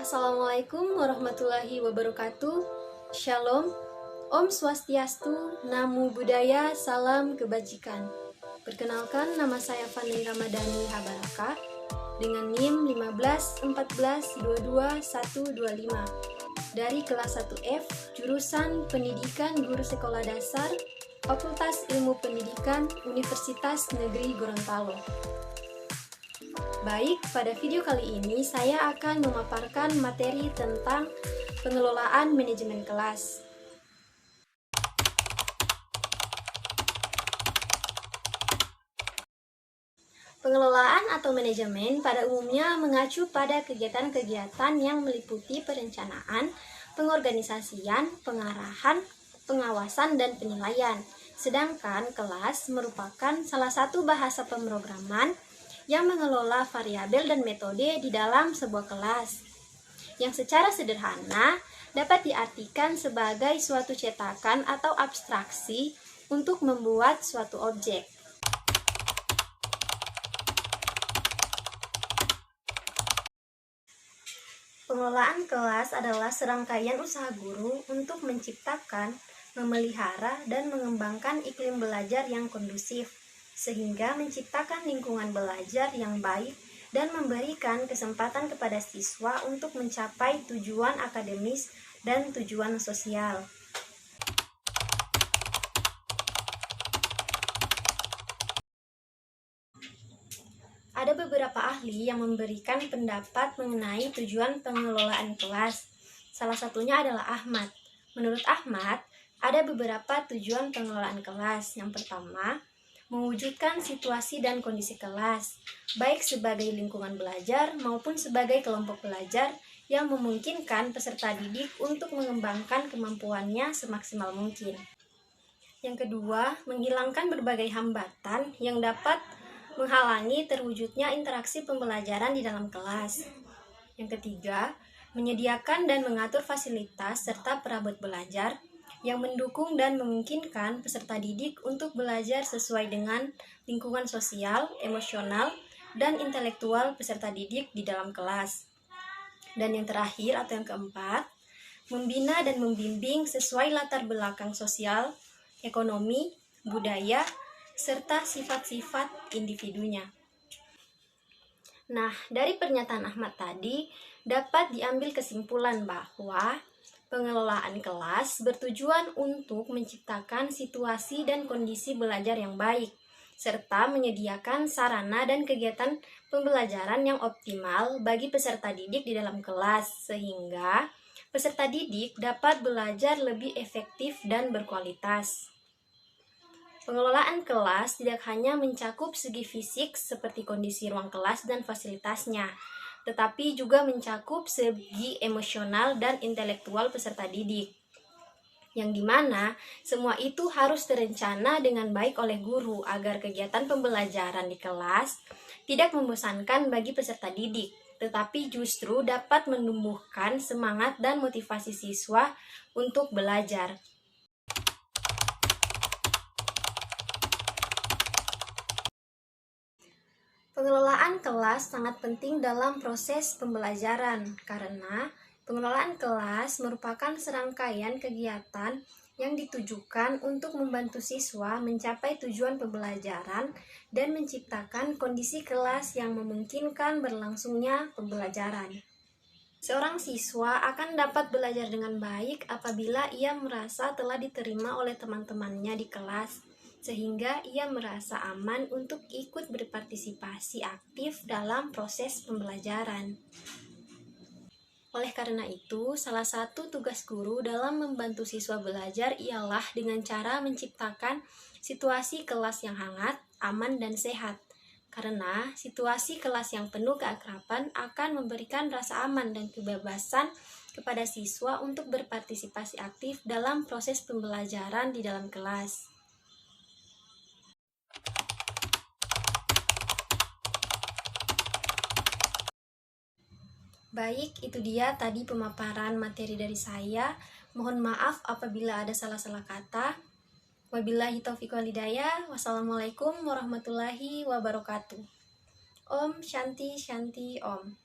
Assalamualaikum warahmatullahi wabarakatuh. Shalom, Om Swastiastu, Namo Buddhaya, Salam Kebajikan. Perkenalkan, nama saya Fani Ramadhani Habaraka dengan NIM 151422125 dari kelas 1F, jurusan Pendidikan Guru Sekolah Dasar, Fakultas Ilmu Pendidikan, Universitas Negeri Gorontalo. Baik, pada video kali ini saya akan memaparkan materi tentang pengelolaan manajemen kelas. Pengelolaan atau manajemen pada umumnya mengacu pada kegiatan-kegiatan yang meliputi perencanaan, pengorganisasian, pengarahan, pengawasan, dan penilaian. Sedangkan kelas merupakan salah satu bahasa pemrograman yang mengelola variabel dan metode di dalam sebuah kelas, yang secara sederhana dapat diartikan sebagai suatu cetakan atau abstraksi untuk membuat suatu objek. Pengelolaan kelas adalah serangkaian usaha guru untuk menciptakan, memelihara, dan mengembangkan iklim belajar yang kondusif, sehingga menciptakan lingkungan belajar yang baik dan memberikan kesempatan kepada siswa untuk mencapai tujuan akademis dan tujuan sosial. Ada beberapa ahli yang memberikan pendapat mengenai tujuan pengelolaan kelas. Salah satunya adalah Ahmad. Menurut Ahmad, ada beberapa tujuan pengelolaan kelas. Yang pertama, mewujudkan situasi dan kondisi kelas, baik sebagai lingkungan belajar maupun sebagai kelompok belajar yang memungkinkan peserta didik untuk mengembangkan kemampuannya semaksimal mungkin. Yang kedua, menghilangkan berbagai hambatan yang dapat menghalangi terwujudnya interaksi pembelajaran di dalam kelas. Yang ketiga, menyediakan dan mengatur fasilitas serta perabot belajar yang mendukung dan memungkinkan peserta didik untuk belajar sesuai dengan lingkungan sosial, emosional, dan intelektual peserta didik di dalam kelas. Dan yang terakhir atau yang keempat, membina dan membimbing sesuai latar belakang sosial, ekonomi, budaya, serta sifat-sifat individunya. Nah, dari pernyataan Ahmad tadi dapat diambil kesimpulan bahwa pengelolaan kelas bertujuan untuk menciptakan situasi dan kondisi belajar yang baik, serta menyediakan sarana dan kegiatan pembelajaran yang optimal bagi peserta didik di dalam kelas, sehingga peserta didik dapat belajar lebih efektif dan berkualitas. Pengelolaan kelas tidak hanya mencakup segi fisik seperti kondisi ruang kelas dan fasilitasnya, tetapi juga mencakup segi emosional dan intelektual peserta didik, yang dimana semua itu harus terencana dengan baik oleh guru agar kegiatan pembelajaran di kelas tidak membosankan bagi peserta didik, tetapi justru dapat menumbuhkan semangat dan motivasi siswa untuk belajar. Pengelolaan kelas sangat penting dalam proses pembelajaran karena pengelolaan kelas merupakan serangkaian kegiatan yang ditujukan untuk membantu siswa mencapai tujuan pembelajaran dan menciptakan kondisi kelas yang memungkinkan berlangsungnya pembelajaran. Seorang siswa akan dapat belajar dengan baik apabila ia merasa telah diterima oleh teman-temannya di kelas, sehingga ia merasa aman untuk ikut berpartisipasi aktif dalam proses pembelajaran. Oleh karena itu, salah satu tugas guru dalam membantu siswa belajar ialah dengan cara menciptakan situasi kelas yang hangat, aman, dan sehat. Karena situasi kelas yang penuh keakraban akan memberikan rasa aman dan kebebasan kepada siswa untuk berpartisipasi aktif dalam proses pembelajaran di dalam kelas. Baik, itu dia tadi pemaparan materi dari saya. Mohon maaf apabila ada salah-salah kata. Wabillahi taufiq wal hidayah. Wassalamualaikum warahmatullahi wabarakatuh. Om Shanti Shanti Om.